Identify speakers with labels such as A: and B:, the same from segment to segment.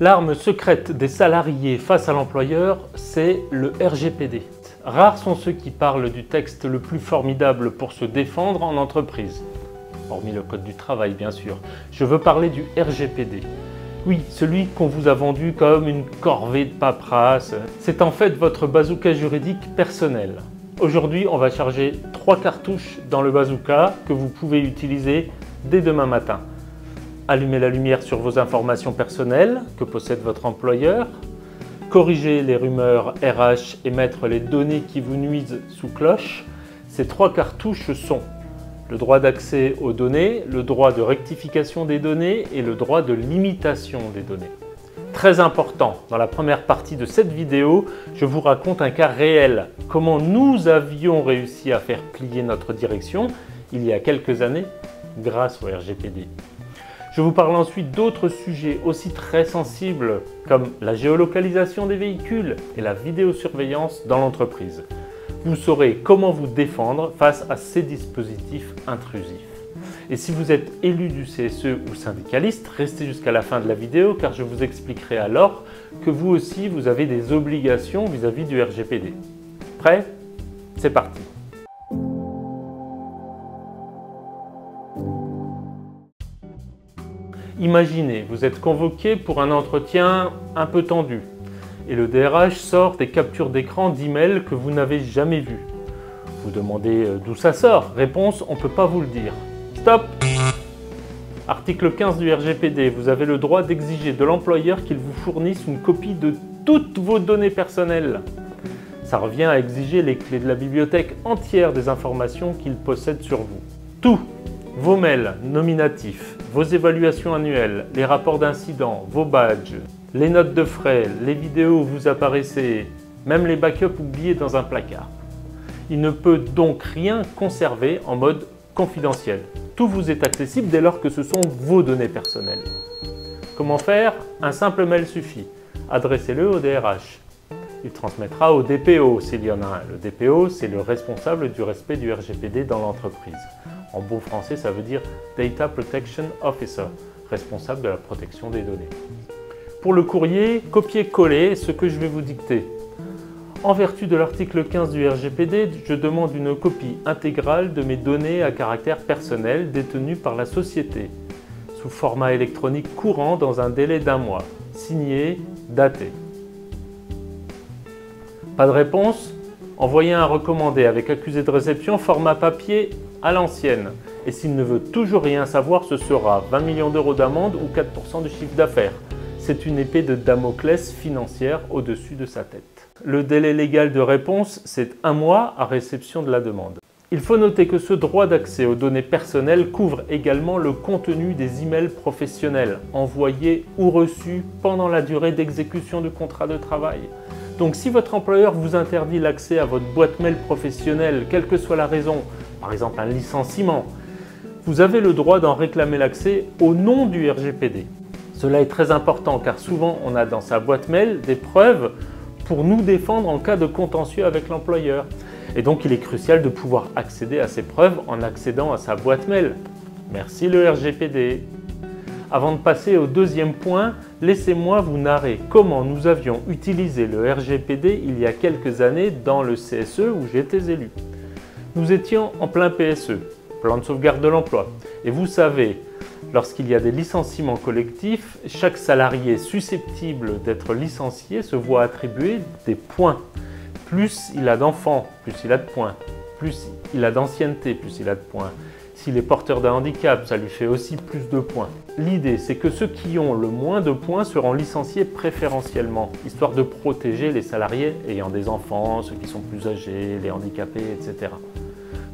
A: L'arme secrète des salariés face à l'employeur, c'est le RGPD. Rares sont ceux qui parlent du texte le plus formidable pour se défendre en entreprise. Hormis le code du travail, bien sûr. Je veux parler du RGPD. Oui, celui qu'on vous a vendu comme une corvée de paperasse. C'est en fait votre bazooka juridique personnel. Aujourd'hui, on va charger 3 cartouches dans le bazooka que vous pouvez utiliser dès demain matin. Allumer la lumière sur vos informations personnelles que possède votre employeur, corriger les rumeurs RH et mettre les données qui vous nuisent sous cloche. Ces 3 cartouches sont le droit d'accès aux données, le droit de rectification des données et le droit de limitation des données. Très important, dans la première partie de cette vidéo, je vous raconte un cas réel, comment nous avions réussi à faire plier notre direction il y a quelques années grâce au RGPD. Je vous parle ensuite d'autres sujets aussi très sensibles comme la géolocalisation des véhicules et la vidéosurveillance dans l'entreprise. Vous saurez comment vous défendre face à ces dispositifs intrusifs. Et si vous êtes élu du CSE ou syndicaliste, restez jusqu'à la fin de la vidéo car je vous expliquerai alors que vous aussi vous avez des obligations vis-à-vis du RGPD. Prêt? C'est parti! Imaginez, vous êtes convoqué pour un entretien un peu tendu et le DRH sort des captures d'écran d'emails que vous n'avez jamais vues. Vous demandez d'où ça sort. Réponse, on ne peut pas vous le dire. Stop! Article 15 du RGPD, vous avez le droit d'exiger de l'employeur qu'il vous fournisse une copie de toutes vos données personnelles. Ça revient à exiger les clés de la bibliothèque entière des informations qu'il possède sur vous. Tout! Vos mails nominatifs, vos évaluations annuelles, les rapports d'incidents, vos badges, les notes de frais, les vidéos où vous apparaissez, même les backups oubliés dans un placard. Il ne peut donc rien conserver en mode confidentiel. Tout vous est accessible dès lors que ce sont vos données personnelles. Comment faire? Un simple mail suffit. Adressez-le au DRH. Il transmettra au DPO s'il y en a un. Le DPO, c'est le responsable du respect du RGPD dans l'entreprise. En beau français, ça veut dire Data Protection Officer, responsable de la protection des données. Pour le courrier, copier-coller ce que je vais vous dicter. En vertu de l'article 15 du RGPD, je demande une copie intégrale de mes données à caractère personnel détenues par la société, sous format électronique courant dans un délai d'1 mois, signé, daté. Pas de réponse? Envoyez un recommandé avec accusé de réception format papier à l'ancienne. Et s'il ne veut toujours rien savoir, ce sera 20 millions d'euros d'amende ou 4% du chiffre d'affaires. C'est une épée de Damoclès financière au-dessus de sa tête. Le délai légal de réponse, c'est 1 mois à réception de la demande. Il faut noter que ce droit d'accès aux données personnelles couvre également le contenu des emails professionnels envoyés ou reçus pendant la durée d'exécution du contrat de travail. Donc si votre employeur vous interdit l'accès à votre boîte mail professionnelle, quelle que soit la raison, par exemple un licenciement, vous avez le droit d'en réclamer l'accès au nom du RGPD. Cela est très important car souvent on a dans sa boîte mail des preuves pour nous défendre en cas de contentieux avec l'employeur. Et donc il est crucial de pouvoir accéder à ces preuves en accédant à sa boîte mail. Merci le RGPD. Avant de passer au deuxième point, laissez-moi vous narrer comment nous avions utilisé le RGPD il y a quelques années dans le CSE où j'étais élu. Nous étions en plein PSE, plan de sauvegarde de l'emploi. Et vous savez, lorsqu'il y a des licenciements collectifs, chaque salarié susceptible d'être licencié se voit attribuer des points. Plus il a d'enfants, plus il a de points. Plus il a d'ancienneté, plus il a de points. S'il est porteur d'un handicap, ça lui fait aussi plus de points. L'idée, c'est que ceux qui ont le moins de points seront licenciés préférentiellement, histoire de protéger les salariés ayant des enfants, ceux qui sont plus âgés, les handicapés, etc.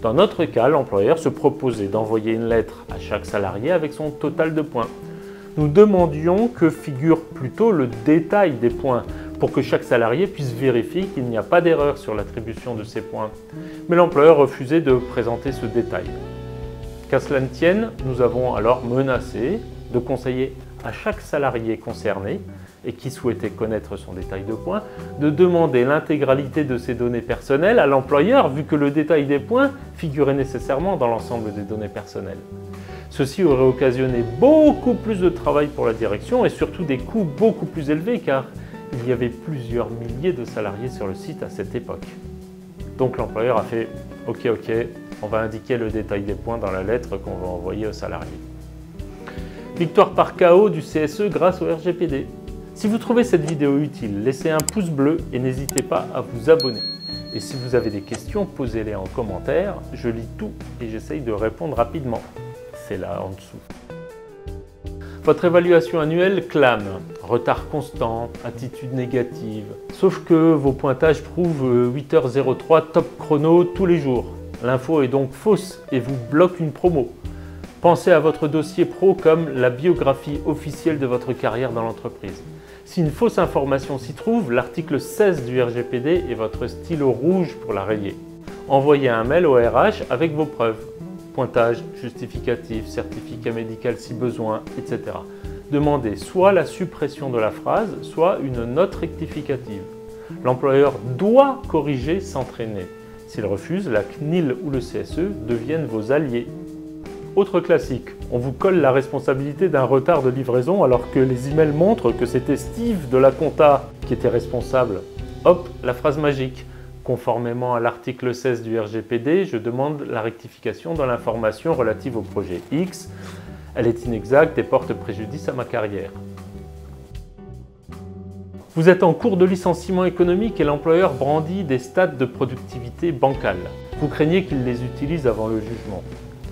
A: Dans notre cas, l'employeur se proposait d'envoyer une lettre à chaque salarié avec son total de points. Nous demandions que figure plutôt le détail des points pour que chaque salarié puisse vérifier qu'il n'y a pas d'erreur sur l'attribution de ces points. Mais l'employeur refusait de présenter ce détail. Qu'à cela ne tienne, nous avons alors menacé de conseiller à chaque salarié concerné et qui souhaitait connaître son détail de points, de demander l'intégralité de ses données personnelles à l'employeur vu que le détail des points figurait nécessairement dans l'ensemble des données personnelles. Ceci aurait occasionné beaucoup plus de travail pour la direction et surtout des coûts beaucoup plus élevés car il y avait plusieurs milliers de salariés sur le site à cette époque. Donc l'employeur a fait « Ok, on va indiquer le détail des points dans la lettre qu'on va envoyer aux salariés ». Victoire par KO du CSE grâce au RGPD. Si vous trouvez cette vidéo utile, laissez un pouce bleu et n'hésitez pas à vous abonner. Et si vous avez des questions, posez-les en commentaire, je lis tout et j'essaye de répondre rapidement. C'est là en dessous. Votre évaluation annuelle clame retard constant, attitude négative. Sauf que vos pointages prouvent 8h03 top chrono tous les jours. L'info est donc fausse et vous bloque une promo. Pensez à votre dossier pro comme la biographie officielle de votre carrière dans l'entreprise. Si une fausse information s'y trouve, l'article 16 du RGPD est votre stylo rouge pour la rayer. Envoyez un mail au RH avec vos preuves. Pointage, justificatif, certificat médical si besoin, etc. Demandez soit la suppression de la phrase, soit une note rectificative. L'employeur doit corriger sans traîner. S'il refuse, la CNIL ou le CSE deviennent vos alliés. Autre classique, on vous colle la responsabilité d'un retard de livraison alors que les emails montrent que c'était Steve de la compta qui était responsable. Hop, la phrase magique. Conformément à l'article 16 du RGPD, je demande la rectification dans l'information relative au projet X. Elle est inexacte et porte préjudice à ma carrière. Vous êtes en cours de licenciement économique et l'employeur brandit des stats de productivité bancale. Vous craignez qu'il les utilise avant le jugement.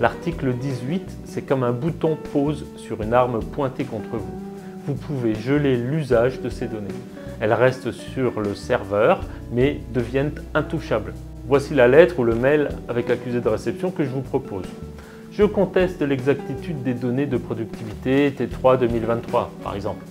A: L'article 18, c'est comme un bouton pause sur une arme pointée contre vous. Vous pouvez geler l'usage de ces données. Elles restent sur le serveur, mais deviennent intouchables. Voici la lettre ou le mail avec accusé de réception que je vous propose. Je conteste l'exactitude des données de productivité T3 2023, par exemple.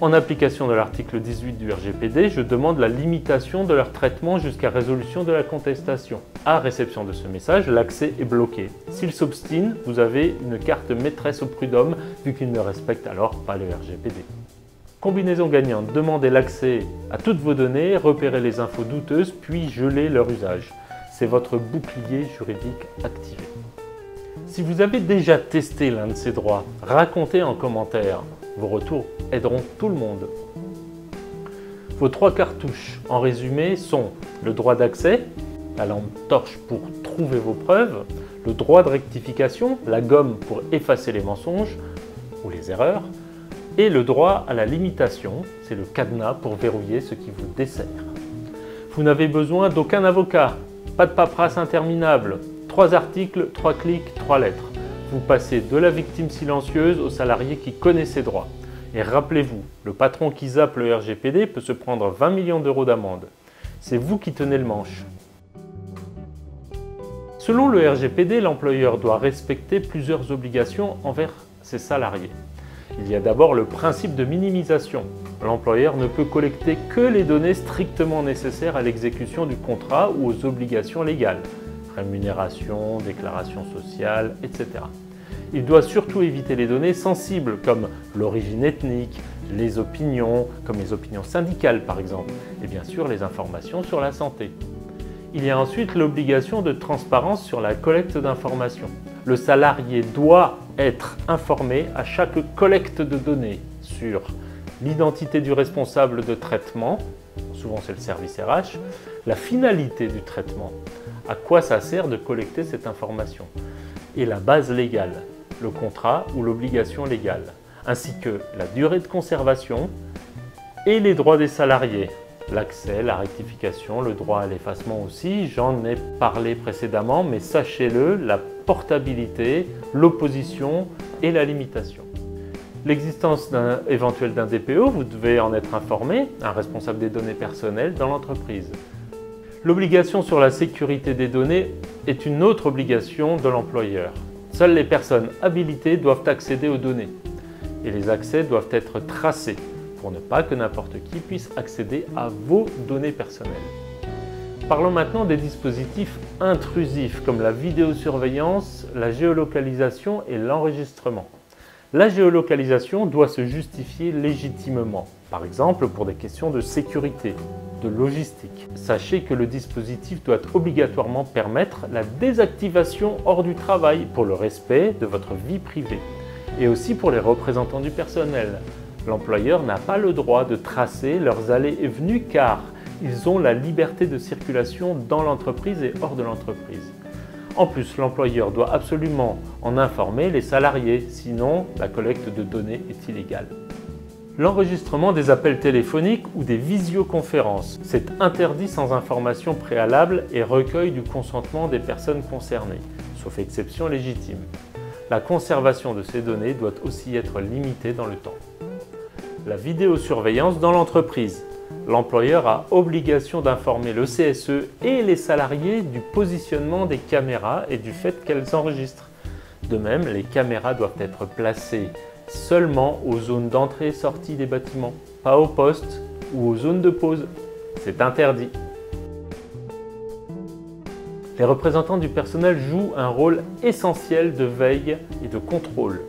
A: En application de l'article 18 du RGPD, je demande la limitation de leur traitement jusqu'à résolution de la contestation. À réception de ce message, l'accès est bloqué. S'il s'obstine, vous avez une carte maîtresse au prud'homme vu qu'il ne respecte alors pas le RGPD. Combinaison gagnante, demandez l'accès à toutes vos données, repérez les infos douteuses, puis gelez leur usage. C'est votre bouclier juridique activé. Si vous avez déjà testé l'un de ces droits, racontez en commentaire. Vos retours aideront tout le monde. Vos 3 cartouches, en résumé, sont le droit d'accès, la lampe torche pour trouver vos preuves, le droit de rectification, la gomme pour effacer les mensonges ou les erreurs, et le droit à la limitation, c'est le cadenas pour verrouiller ce qui vous dessert. Vous n'avez besoin d'aucun avocat, pas de paperasse interminable, 3 articles, 3 clics, 3 lettres. Vous passez de la victime silencieuse au salarié qui connaît ses droits. Et rappelez-vous, le patron qui zappe le RGPD peut se prendre 20 millions d'euros d'amende. C'est vous qui tenez le manche. Selon le RGPD, l'employeur doit respecter plusieurs obligations envers ses salariés. Il y a d'abord le principe de minimisation. L'employeur ne peut collecter que les données strictement nécessaires à l'exécution du contrat ou aux obligations légales. Rémunération, déclaration sociale, etc. Il doit surtout éviter les données sensibles comme l'origine ethnique, les opinions, comme les opinions syndicales par exemple, et bien sûr les informations sur la santé. Il y a ensuite l'obligation de transparence sur la collecte d'informations. Le salarié doit être informé à chaque collecte de données sur l'identité du responsable de traitement, souvent c'est le service RH, la finalité du traitement, à quoi ça sert de collecter cette information, et la base légale, le contrat ou l'obligation légale, ainsi que la durée de conservation et les droits des salariés, l'accès, la rectification, le droit à l'effacement aussi, j'en ai parlé précédemment, mais sachez-le, la portabilité, l'opposition et la limitation. L'existence éventuelle d'un DPO, vous devez en être informé, un responsable des données personnelles dans l'entreprise. L'obligation sur la sécurité des données est une autre obligation de l'employeur. Seules les personnes habilitées doivent accéder aux données et les accès doivent être tracés pour ne pas que n'importe qui puisse accéder à vos données personnelles. Parlons maintenant des dispositifs intrusifs comme la vidéosurveillance, la géolocalisation et l'enregistrement. La géolocalisation doit se justifier légitimement, par exemple pour des questions de sécurité. de logistique. Sachez que le dispositif doit obligatoirement permettre la désactivation hors du travail pour le respect de votre vie privée et aussi pour les représentants du personnel. L'employeur n'a pas le droit de tracer leurs allées et venues car ils ont la liberté de circulation dans l'entreprise et hors de l'entreprise. En plus, l'employeur doit absolument en informer les salariés, sinon la collecte de données est illégale. L'enregistrement des appels téléphoniques ou des visioconférences, c'est interdit sans information préalable et recueil du consentement des personnes concernées, sauf exception légitime. La conservation de ces données doit aussi être limitée dans le temps. La vidéosurveillance dans l'entreprise. L'employeur a obligation d'informer le CSE et les salariés du positionnement des caméras et du fait qu'elles enregistrent. De même, les caméras doivent être placées seulement aux zones d'entrée et sortie des bâtiments, pas aux postes ou aux zones de pause. C'est interdit. Les représentants du personnel jouent un rôle essentiel de veille et de contrôle.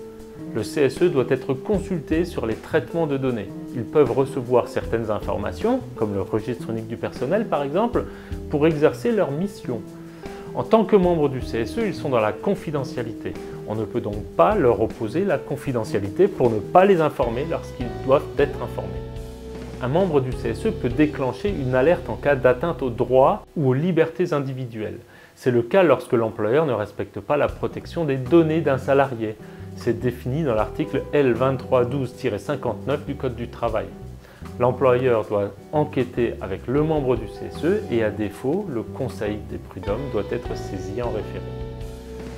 A: Le CSE doit être consulté sur les traitements de données. Ils peuvent recevoir certaines informations, comme le registre unique du personnel par exemple, pour exercer leur mission. En tant que membres du CSE, ils sont dans la confidentialité. On ne peut donc pas leur opposer la confidentialité pour ne pas les informer lorsqu'ils doivent être informés. Un membre du CSE peut déclencher une alerte en cas d'atteinte aux droits ou aux libertés individuelles. C'est le cas lorsque l'employeur ne respecte pas la protection des données d'un salarié. C'est défini dans l'article L2312-59 du Code du travail. L'employeur doit enquêter avec le membre du CSE et à défaut, le Conseil des prud'hommes doit être saisi en référé.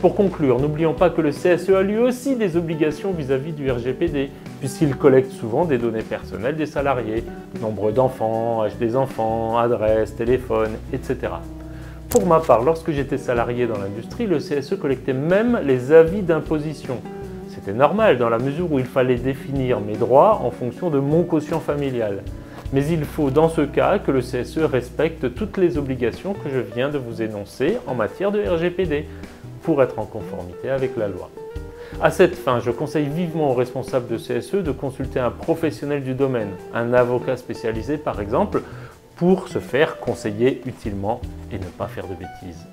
A: Pour conclure, n'oublions pas que le CSE a lui aussi des obligations vis-à-vis du RGPD, puisqu'il collecte souvent des données personnelles des salariés, nombre d'enfants, âge des enfants, adresse, téléphone, etc. Pour ma part, lorsque j'étais salarié dans l'industrie, le CSE collectait même les avis d'imposition. C'était normal dans la mesure où il fallait définir mes droits en fonction de mon quotient familial. Mais il faut dans ce cas que le CSE respecte toutes les obligations que je viens de vous énoncer en matière de RGPD pour être en conformité avec la loi. À cette fin, je conseille vivement aux responsables de CSE de consulter un professionnel du domaine, un avocat spécialisé par exemple, pour se faire conseiller utilement et ne pas faire de bêtises.